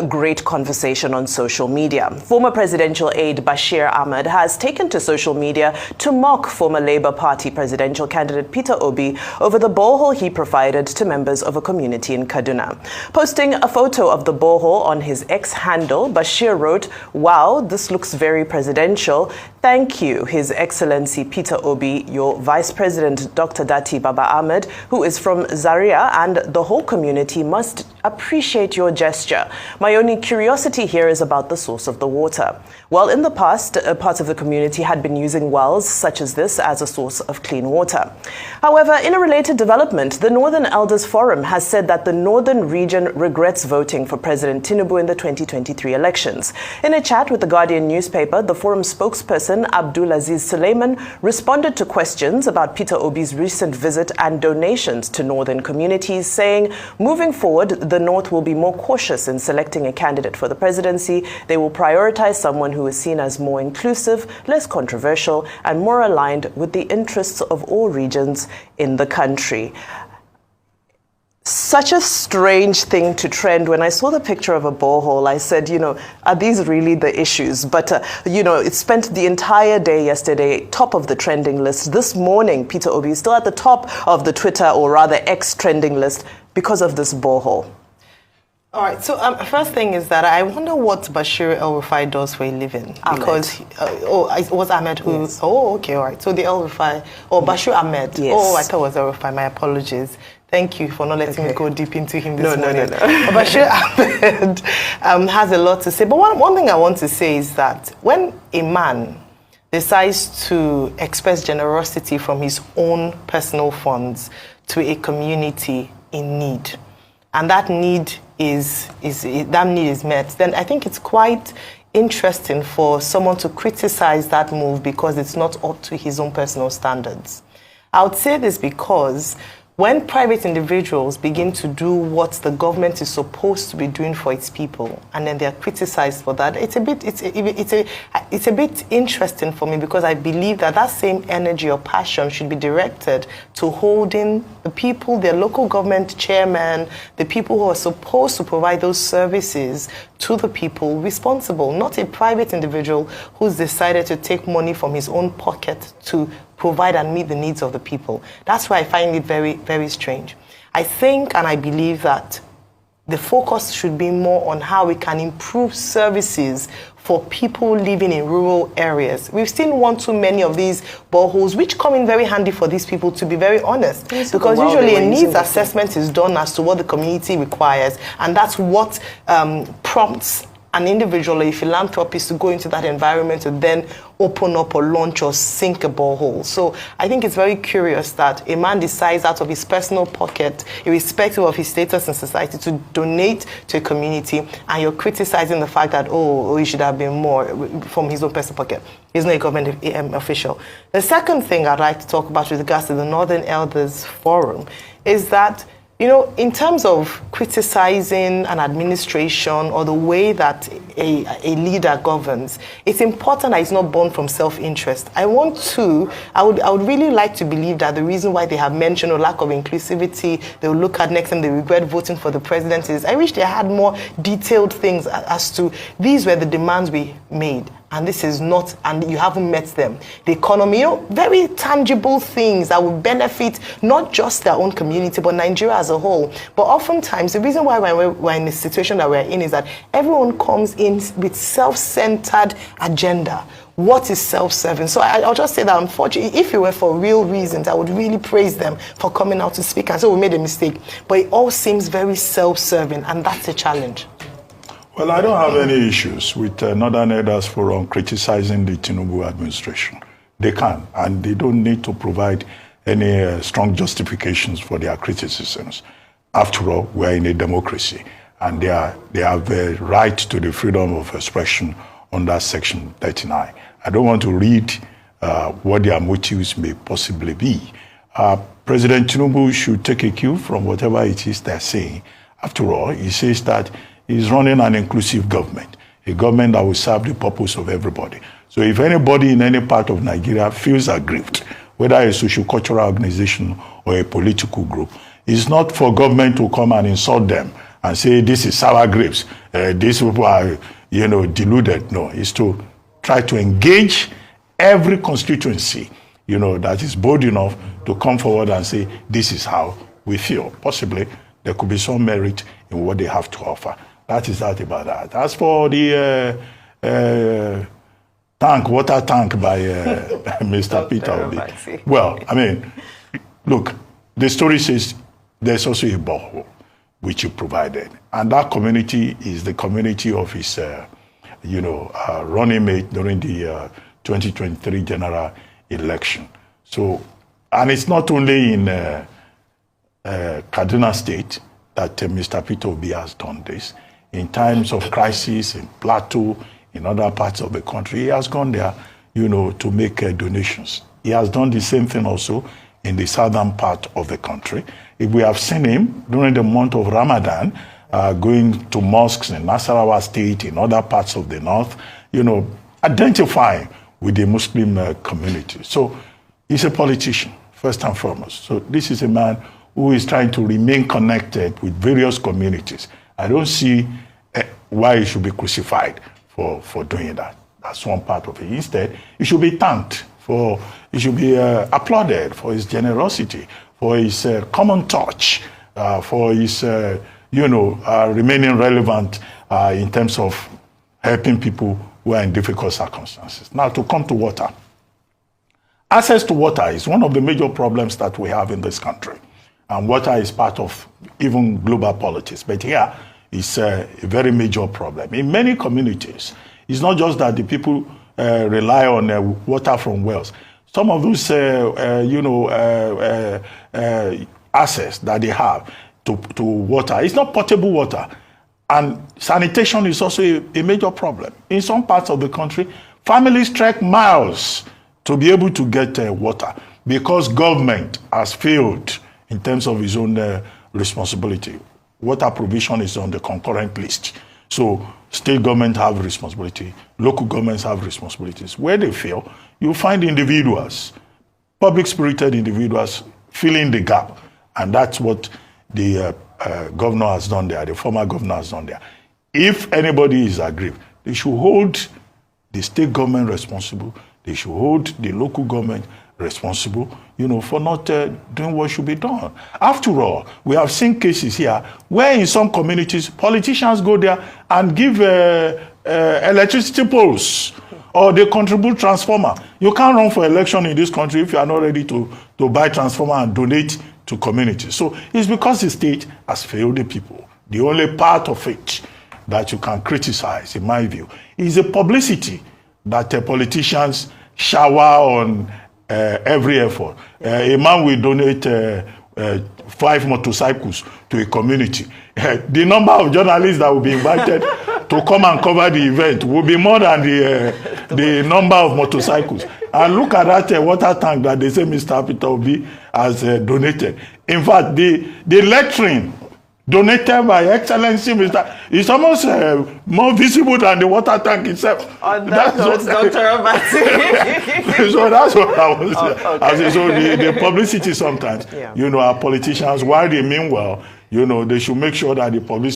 great conversation on social media. Former presidential aide Bashir Ahmed has taken to social media to mock former Labour Party presidential candidate Peter Obi over the borehole he provided to members of a community in Kaduna. Posting a photo of the borehole on his X handle, Bashir wrote, "Wow, this looks very presidential. Thank you, His Excellency Peter Obi, your Vice President Dr. Dati Baba Ahmed, who is from Zaria, and the whole community must appreciate your gesture. My only curiosity here is about the source of the water." Well, in the past, parts of the community had been using wells such as this as a source of clean water. However, in a related development, the Northern Elders Forum has said that the Northern region regrets voting for President TINUBU in the 2023 elections. In a chat with the Guardian newspaper, the forum spokesperson Abdulaziz Suleiman responded to questions about Peter Obi's recent visit and donations to northern communities, saying, "Moving forward, the North will be more cautious in selecting a candidate for the presidency. They will prioritize someone who is seen as more inclusive, less controversial, and more aligned with the interests of all regions in the country." Such a strange thing to trend. When I saw the picture of a borehole, I said, are these really the issues? But, it spent the entire day yesterday top of the trending list. This morning, Peter Obi is still at the top of the Twitter, or rather X trending list, because of this borehole. All right, so first thing is that I wonder what Bashir El-Rufai does for a living. Ahmed. Because, it was Ahmed who... Yes. Oh, okay, all right. So the El-Rufai... Bashir Ahmed. Yes. Oh, I thought it was El-Rufai. My apologies. Thank you for not letting me go deep into him this morning. No. Bashir Ahmed has a lot to say. But one thing I want to say is that when a man decides to express generosity from his own personal funds to a community in need, and that need is met, then I think it's quite interesting for someone to criticize that move because it's not up to his own personal standards. I would say this because when private individuals begin to do what the government is supposed to be doing for its people, and then they are criticized for that, it's a bit interesting for me, because I believe that same energy or passion should be directed to holding the people, their local government chairman, the people who are supposed to provide those services to the people responsible, not a private individual who's decided to take money from his own pocket to provide and meet the needs of the people. That's why I find it very, very strange. I think and I believe that the focus should be more on how we can improve services for people living in rural areas. We've seen one too many of these boreholes, which come in very handy for these people, to be very honest. Yes, because usually a needs assessment is done as to what the community requires, and that's what prompts an individual or a philanthropist to go into that environment to then open up or launch or sink a borehole. So I think it's very curious that a man decides out of his personal pocket, irrespective of his status in society, to donate to a community, and you're criticizing the fact that, he should have been more from his own personal pocket. He's not a government official. The second thing I'd like to talk about with regards to the Northern Elders Forum is that, in terms of criticizing an administration or the way that a leader governs, it's important that it's not born from self-interest. I would really like to believe that the reason why they have mentioned a lack of inclusivity, they'll look at next time they regret voting for the president, is I wish they had more detailed things as to these were the demands we made, and this is not, and you haven't met them. The economy, very tangible things that will benefit not just their own community, but Nigeria as a whole. But oftentimes, the reason why we're in the situation that we're in is that everyone comes in with self-centered agenda. What is self-serving? So I'll just say that, unfortunately, if it were for real reasons, I would really praise them for coming out to speak and say we made a mistake. But it all seems very self-serving, and that's a challenge. Well, I don't have any issues with Northern Elders Forum criticizing the TINUBU administration. They can, and they don't need to provide any strong justifications for their criticisms. After all, we're in a democracy, and they have a right to the freedom of expression under Section 39. I don't want to read what their motives may possibly be. President TINUBU should take a cue from whatever it is they're saying. After all, he says that he's running an inclusive government, a government that will serve the purpose of everybody. So if anybody in any part of Nigeria feels aggrieved, whether a socio-cultural organization or a political group, it's not for government to come and insult them and say this is sour grapes. These people are, deluded. No, it's to try to engage every constituency, that is bold enough to come forward and say, this is how we feel. Possibly, there could be some merit in what they have to offer. That is that about that. As for the water tank by Mr. Peter Obi, well, I mean, look, the story says there's also a borehole which you provided. And that community is the community of his, running mate during the 2023 general election. So, and it's not only in Kaduna State that Mr. Peter Obi has done this. In times of crisis, in Plateau, in other parts of the country, he has gone there, to make donations. He has done the same thing also in the southern part of the country. If we have seen him during the month of Ramadan, going to mosques in Nasarawa State, in other parts of the north, identifying with the Muslim community. So he's a politician, first and foremost. So this is a man who is trying to remain connected with various communities. I don't see why he should be crucified for doing that. That's one part of it. Instead, he should be thanked he should be applauded for his generosity, for his common touch, for his, remaining relevant in terms of helping people who are in difficult circumstances. Now, to come to water. Access to water is one of the major problems that we have in this country. And water is part of even global politics. But here, it's a very major problem. In many communities, it's not just that the people rely on water from wells. Some of those, access that they have to water, it's not potable water. And sanitation is also a major problem. In some parts of the country, families trek miles to be able to get water because government has failed in terms of its own responsibility. Water provision is on the concurrent list. So state governments have responsibility, local governments have responsibilities. Where they fail, you find individuals, public-spirited individuals, filling the gap. And that's what the governor has done there, the former governor has done there. If anybody is aggrieved, they should hold the state government responsible, they should hold the local government responsible, for not doing what should be done. After all, we have seen cases here where in some communities, politicians go there and give electricity poles or they contribute transformer. You can't run for election in this country if you are not ready to buy transformer and donate to communities. So it's because the state has failed the people. The only part of it that you can criticize, in my view, is the publicity that politicians shower on every effort. A man will donate 5 motorcycles to a community. The number of journalists that will be invited to come and cover the event will be more than the number of motorcycles. And look at that water tank that they say Mr. Peter Obi has donated. In fact, the lecturing donated by Excellency Mr. It's almost more visible than the water tank itself. On that note, Dr. Obasi. So that's what I was saying. So the publicity sometimes, our politicians, while they mean well, they should make sure that the publicity